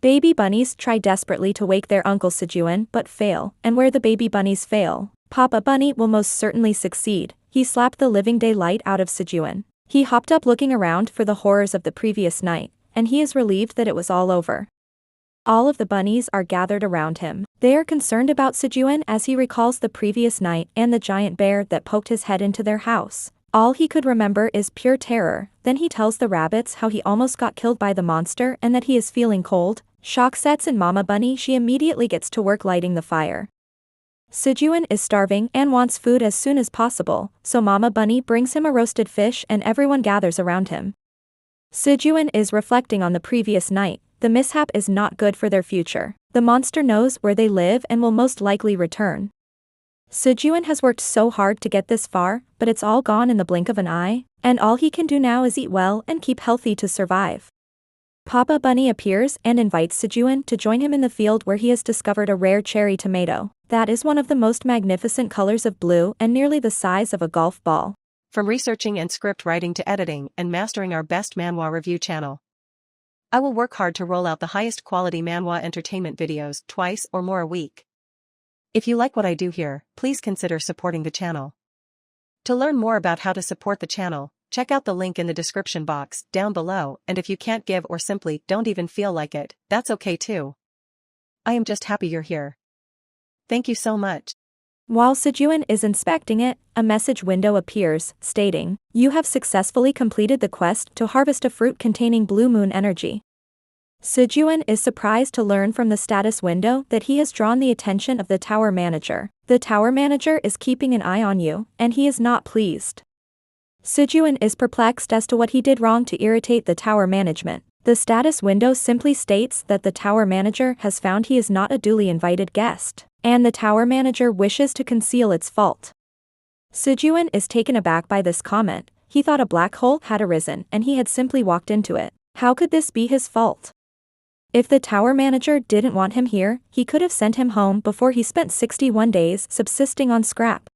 Baby bunnies try desperately to wake their Uncle Sejun but fail, and where the baby bunnies fail, Papa Bunny will most certainly succeed. He slapped the living daylight out of Sejun. He hopped up looking around for the horrors of the previous night, and he is relieved that it was all over. All of the bunnies are gathered around him. They are concerned about Sejun as he recalls the previous night and the giant bear that poked his head into their house. All he could remember is pure terror. Then he tells the rabbits how he almost got killed by the monster and that he is feeling cold. Shock sets in Mama Bunny. She immediately gets to work lighting the fire. Sejun is starving and wants food as soon as possible, so Mama Bunny brings him a roasted fish and everyone gathers around him. Sejun is reflecting on the previous night. The mishap is not good for their future. The monster knows where they live and will most likely return. Sejun has worked so hard to get this far, but it's all gone in the blink of an eye, and all he can do now is eat well and keep healthy to survive. Papa Bunny appears and invites Sejun to join him in the field where he has discovered a rare cherry tomato. That is one of the most magnificent colors of blue and nearly the size of a golf ball. From researching and script writing to editing and mastering our best manhwa review channel, I will work hard to roll out the highest quality manhwa entertainment videos twice or more a week. If you like what I do here, please consider supporting the channel. To learn more about how to support the channel, check out the link in the description box down below, and if you can't give or simply don't even feel like it, that's okay too. I am just happy you're here. Thank you so much. While Sejun is inspecting it, a message window appears, stating, "You have successfully completed the quest to harvest a fruit containing blue moon energy." Sejun is surprised to learn from the status window that he has drawn the attention of the tower manager. The tower manager is keeping an eye on you, and he is not pleased. Sejun is perplexed as to what he did wrong to irritate the tower management. The status window simply states that the tower manager has found he is not a duly invited guest, and the tower manager wishes to conceal its fault. Sejun is taken aback by this comment. He thought a black hole had arisen and he had simply walked into it. How could this be his fault? If the tower manager didn't want him here, he could have sent him home before he spent 61 days subsisting on scrap.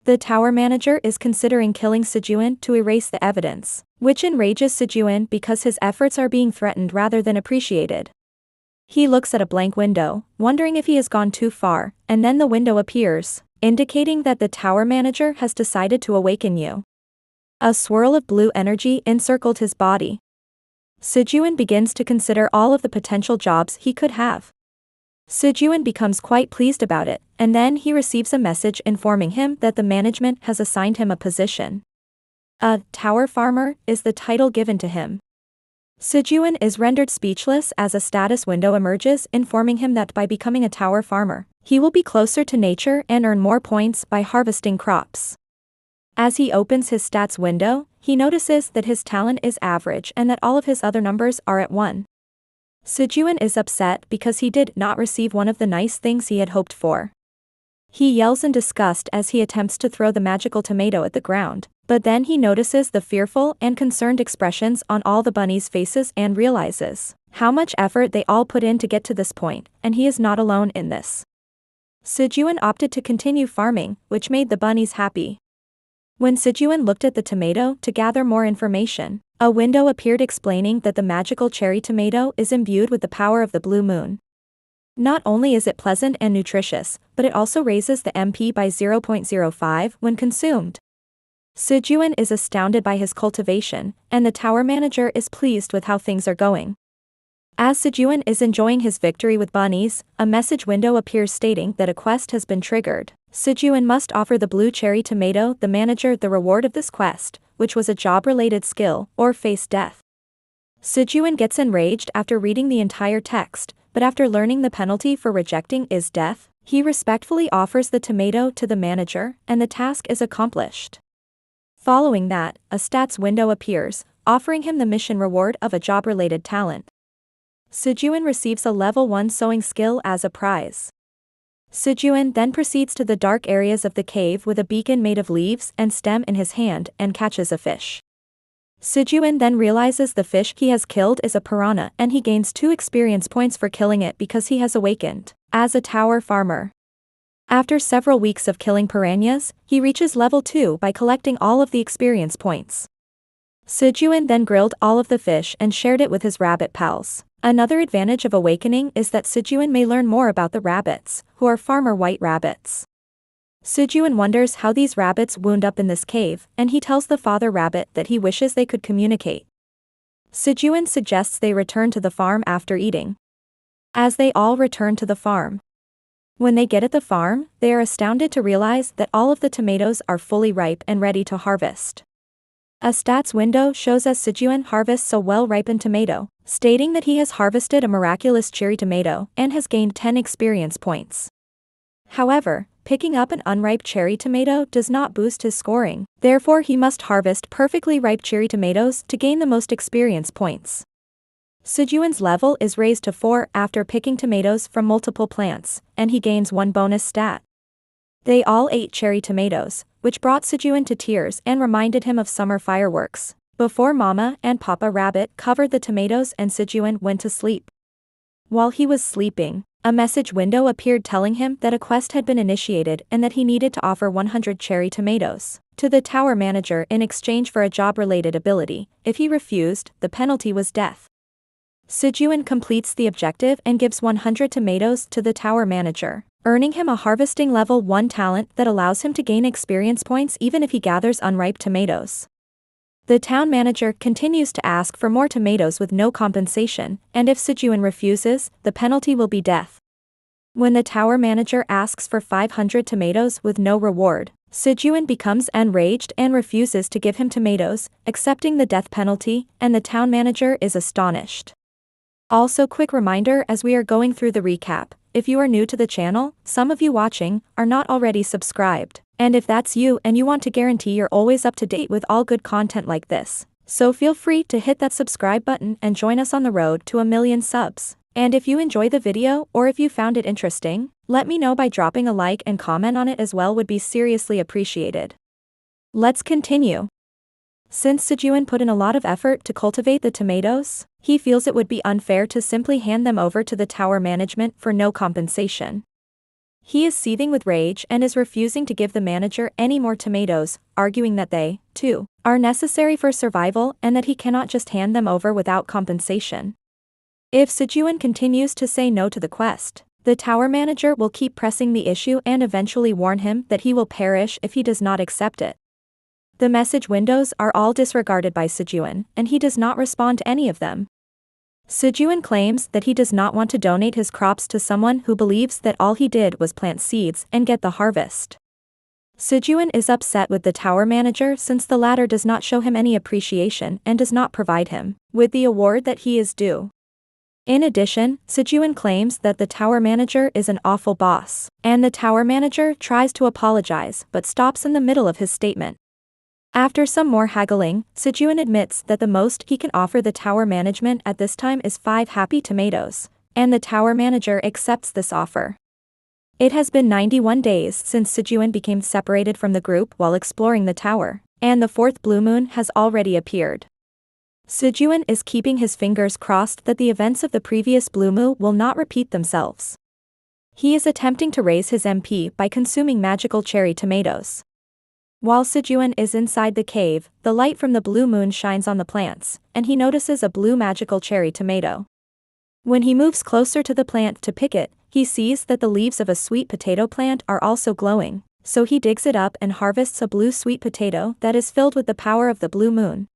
The tower manager is considering killing Sejun to erase the evidence, which enrages Sejun because his efforts are being threatened rather than appreciated. He looks at a blank window, wondering if he has gone too far, and then the window appears, indicating that the tower manager has decided to awaken you. A swirl of blue energy encircled his body. Sejun begins to consider all of the potential jobs he could have. Sejun becomes quite pleased about it, and then he receives a message informing him that the management has assigned him a position. A tower farmer is the title given to him. Sejun is rendered speechless as a status window emerges informing him that by becoming a tower farmer, he will be closer to nature and earn more points by harvesting crops. As he opens his stats window, he notices that his talent is average and that all of his other numbers are at 1. Sejun is upset because he did not receive one of the nice things he had hoped for. He yells in disgust as he attempts to throw the magical tomato at the ground, but then he notices the fearful and concerned expressions on all the bunnies' faces and realizes how much effort they all put in to get to this point, and he is not alone in this. Sejun opted to continue farming, which made the bunnies happy. When Sejun looked at the tomato to gather more information, a window appeared explaining that the magical cherry tomato is imbued with the power of the blue moon. Not only is it pleasant and nutritious, but it also raises the MP by 0.05 when consumed. Sejun is astounded by his cultivation, and the tower manager is pleased with how things are going. As Sejun is enjoying his victory with bunnies, a message window appears stating that a quest has been triggered. Sejun must offer the blue cherry tomato the manager the reward of this quest, which was a job-related skill, or face death. Sejun gets enraged after reading the entire text, but after learning the penalty for rejecting is death, he respectfully offers the tomato to the manager, and the task is accomplished. Following that, a stats window appears, offering him the mission reward of a job-related talent. Sejun receives a level 1 sewing skill as a prize. Sejun then proceeds to the dark areas of the cave with a beacon made of leaves and stem in his hand and catches a fish. Sejun then realizes the fish he has killed is a piranha and he gains 2 experience points for killing it because he has awakened as a tower farmer. After several weeks of killing piranhas, he reaches level 2 by collecting all of the experience points. Sejun then grilled all of the fish and shared it with his rabbit pals. Another advantage of awakening is that Sejun may learn more about the rabbits, who are farmer white rabbits. Sejun wonders how these rabbits wound up in this cave, and he tells the father rabbit that he wishes they could communicate. Sejun suggests they return to the farm after eating. As they all return to the farm. When they get at the farm, they are astounded to realize that all of the tomatoes are fully ripe and ready to harvest. A stats window shows as Sejun harvests a well-ripened tomato, stating that he has harvested a miraculous cherry tomato and has gained 10 experience points. However, picking up an unripe cherry tomato does not boost his scoring, therefore he must harvest perfectly ripe cherry tomatoes to gain the most experience points. Sejun's level is raised to 4 after picking tomatoes from multiple plants, and he gains 1 bonus stat. They all ate cherry tomatoes, which brought Sejun to tears and reminded him of summer fireworks, before Mama and Papa Rabbit covered the tomatoes and Sejun went to sleep. While he was sleeping, a message window appeared telling him that a quest had been initiated and that he needed to offer 100 cherry tomatoes to the tower manager in exchange for a job-related ability. If he refused, the penalty was death. Sejun completes the objective and gives 100 tomatoes to the tower manager, earning him a harvesting level 1 talent that allows him to gain experience points even if he gathers unripe tomatoes. The town manager continues to ask for more tomatoes with no compensation, and if Sejun refuses, the penalty will be death. When the tower manager asks for 500 tomatoes with no reward, Sejun becomes enraged and refuses to give him tomatoes, accepting the death penalty, and the town manager is astonished. Also, quick reminder as we are going through the recap, if you are new to the channel, some of you watching are not already subscribed, and if that's you and you want to guarantee you're always up to date with all good content like this, so feel free to hit that subscribe button and join us on the road to 1 million subs. And if you enjoy the video or if you found it interesting, let me know by dropping a like and comment on it as well, would be seriously appreciated. Let's continue. Since Sejun put in a lot of effort to cultivate the tomatoes, he feels it would be unfair to simply hand them over to the tower management for no compensation. He is seething with rage and is refusing to give the manager any more tomatoes, arguing that they, too, are necessary for survival and that he cannot just hand them over without compensation. If Sejun continues to say no to the quest, the tower manager will keep pressing the issue and eventually warn him that he will perish if he does not accept it. The message windows are all disregarded by Sejun, and he does not respond to any of them. Sejun claims that he does not want to donate his crops to someone who believes that all he did was plant seeds and get the harvest. Sejun is upset with the tower manager since the latter does not show him any appreciation and does not provide him with the award that he is due. In addition, Sejun claims that the tower manager is an awful boss, and the tower manager tries to apologize but stops in the middle of his statement. After some more haggling, Sejun admits that the most he can offer the tower management at this time is 5 happy tomatoes, and the tower manager accepts this offer. It has been 91 days since Sejun became separated from the group while exploring the tower, and the 4th blue moon has already appeared. Sejun is keeping his fingers crossed that the events of the previous blue moon will not repeat themselves. He is attempting to raise his MP by consuming magical cherry tomatoes. While Sejun is inside the cave, the light from the blue moon shines on the plants, and he notices a blue magical cherry tomato. When he moves closer to the plant to pick it, he sees that the leaves of a sweet potato plant are also glowing, so he digs it up and harvests a blue sweet potato that is filled with the power of the blue moon.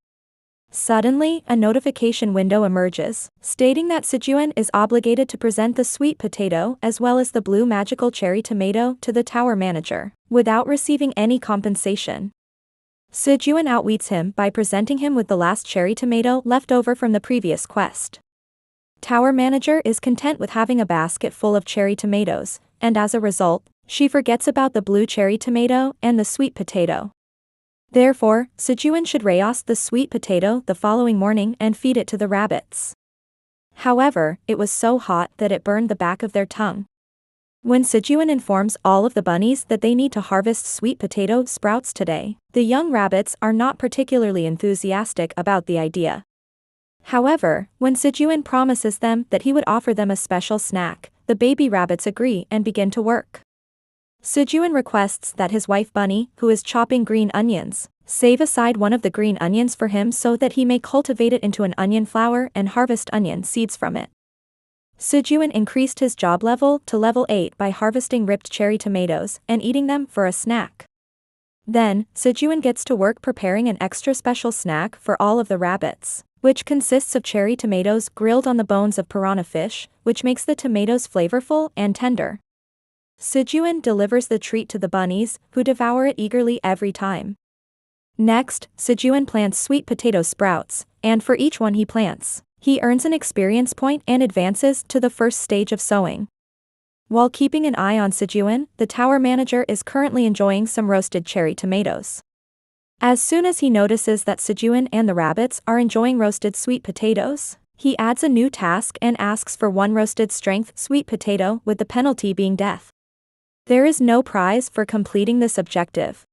Suddenly, a notification window emerges, stating that Sejun is obligated to present the sweet potato as well as the blue magical cherry tomato to the tower manager, without receiving any compensation. Sejun outwits him by presenting him with the last cherry tomato left over from the previous quest. Tower manager is content with having a basket full of cherry tomatoes, and as a result, she forgets about the blue cherry tomato and the sweet potato. Therefore, Sejun should roast the sweet potato the following morning and feed it to the rabbits. However, it was so hot that it burned the back of their tongue. When Sejun informs all of the bunnies that they need to harvest sweet potato sprouts today, the young rabbits are not particularly enthusiastic about the idea. However, when Sejun promises them that he would offer them a special snack, the baby rabbits agree and begin to work. Sejun requests that his wife Bunny, who is chopping green onions, Save aside one of the green onions for him so that he may cultivate it into an onion flower and harvest onion seeds from it. Sejun increased his job level to level 8 by harvesting ripped cherry tomatoes and eating them for a snack. Then, Sejun gets to work preparing an extra special snack for all of the rabbits, which consists of cherry tomatoes grilled on the bones of piranha fish, which makes the tomatoes flavorful and tender. Sejun delivers the treat to the bunnies, who devour it eagerly every time. Next, Sejun plants sweet potato sprouts, and for each one he plants, he earns an experience point and advances to the first stage of sowing. While keeping an eye on Sejun, the tower manager is currently enjoying some roasted cherry tomatoes. As soon as he notices that Sejun and the rabbits are enjoying roasted sweet potatoes, he adds a new task and asks for one roasted strength sweet potato, with the penalty being death. There is no prize for completing this objective.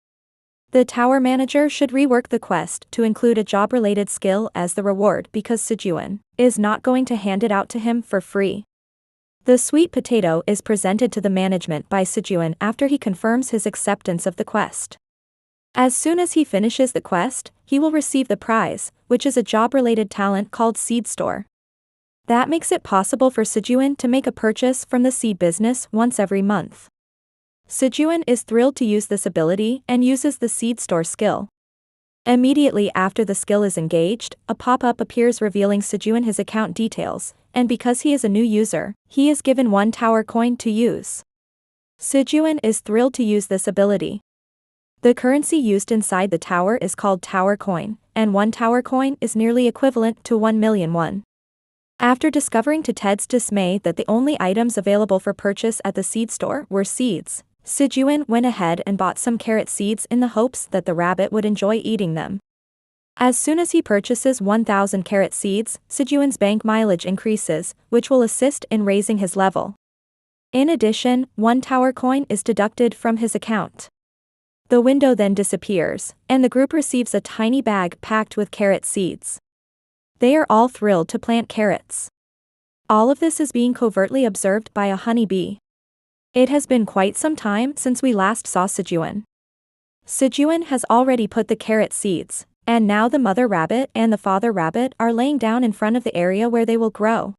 The tower manager should rework the quest to include a job-related skill as the reward because Sejun is not going to hand it out to him for free. The sweet potato is presented to the management by Sejun after he confirms his acceptance of the quest. As soon as he finishes the quest, he will receive the prize, which is a job-related talent called Seed Store. That makes it possible for Sejun to make a purchase from the seed business once every month. Sejun is thrilled to use this ability and uses the Seed Store skill. Immediately after the skill is engaged, a pop-up appears revealing Sejun his account details, and because he is a new user, he is given 1 tower coin to use. Sejun is thrilled to use this ability. The currency used inside the tower is called tower coin, and 1 tower coin is nearly equivalent to 1,000,000 won. After discovering to Ted's dismay that the only items available for purchase at the seed store were seeds, Sejun went ahead and bought some carrot seeds in the hopes that the rabbit would enjoy eating them. As soon as he purchases 1,000 carrot seeds, Sejun's bank mileage increases, which will assist in raising his level. In addition, 1 tower coin is deducted from his account. The window then disappears, and the group receives a tiny bag packed with carrot seeds. They are all thrilled to plant carrots. All of this is being covertly observed by a honeybee. It has been quite some time since we last saw Sejun. Sejun has already put the carrot seeds, and now the mother rabbit and the father rabbit are laying down in front of the area where they will grow.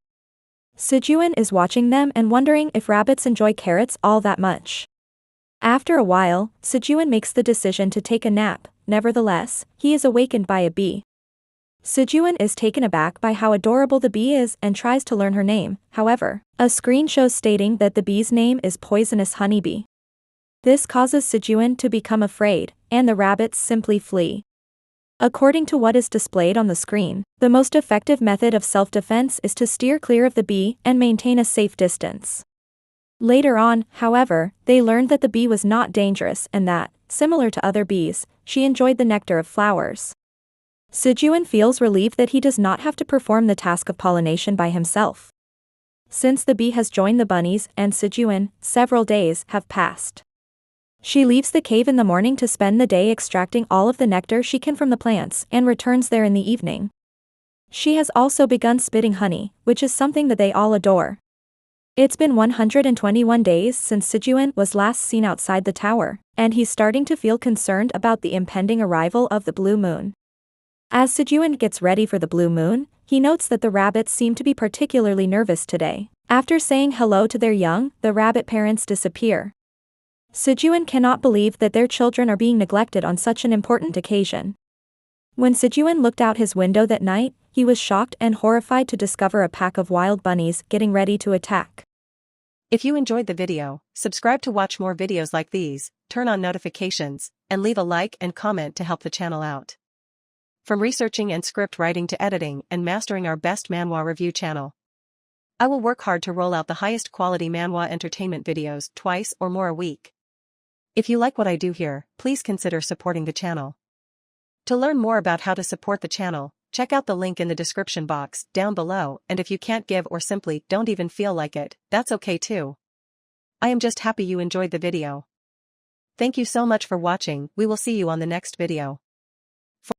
Sejun is watching them and wondering if rabbits enjoy carrots all that much. After a while, Sejun makes the decision to take a nap. Nevertheless, he is awakened by a bee. Sejun is taken aback by how adorable the bee is and tries to learn her name. However, a screen shows stating that the bee's name is Poisonous Honeybee. This causes Sejun to become afraid, and the rabbits simply flee. According to what is displayed on the screen, the most effective method of self-defense is to steer clear of the bee and maintain a safe distance. Later on, however, they learned that the bee was not dangerous and that, similar to other bees, she enjoyed the nectar of flowers. Sejun feels relieved that he does not have to perform the task of pollination by himself. Since the bee has joined the bunnies and Sejun, several days have passed. She leaves the cave in the morning to spend the day extracting all of the nectar she can from the plants and returns there in the evening. She has also begun spitting honey, which is something that they all adore. It's been 121 days since Sejun was last seen outside the tower, and he's starting to feel concerned about the impending arrival of the blue moon. As Sejun gets ready for the blue moon, he notes that the rabbits seem to be particularly nervous today. After saying hello to their young, the rabbit parents disappear. Sejun cannot believe that their children are being neglected on such an important occasion. When Sejun looked out his window that night, he was shocked and horrified to discover a pack of wild bunnies getting ready to attack. If you enjoyed the video, subscribe to watch more videos like these, turn on notifications, and leave a like and comment to help the channel out. From researching and script writing to editing and mastering our best manhwa review channel, I will work hard to roll out the highest quality manhwa entertainment videos twice or more a week. If you like what I do here, please consider supporting the channel. To learn more about how to support the channel, check out the link in the description box down below, and if you can't give or simply don't even feel like it, that's okay too. I am just happy you enjoyed the video. Thank you so much for watching. We will see you on the next video.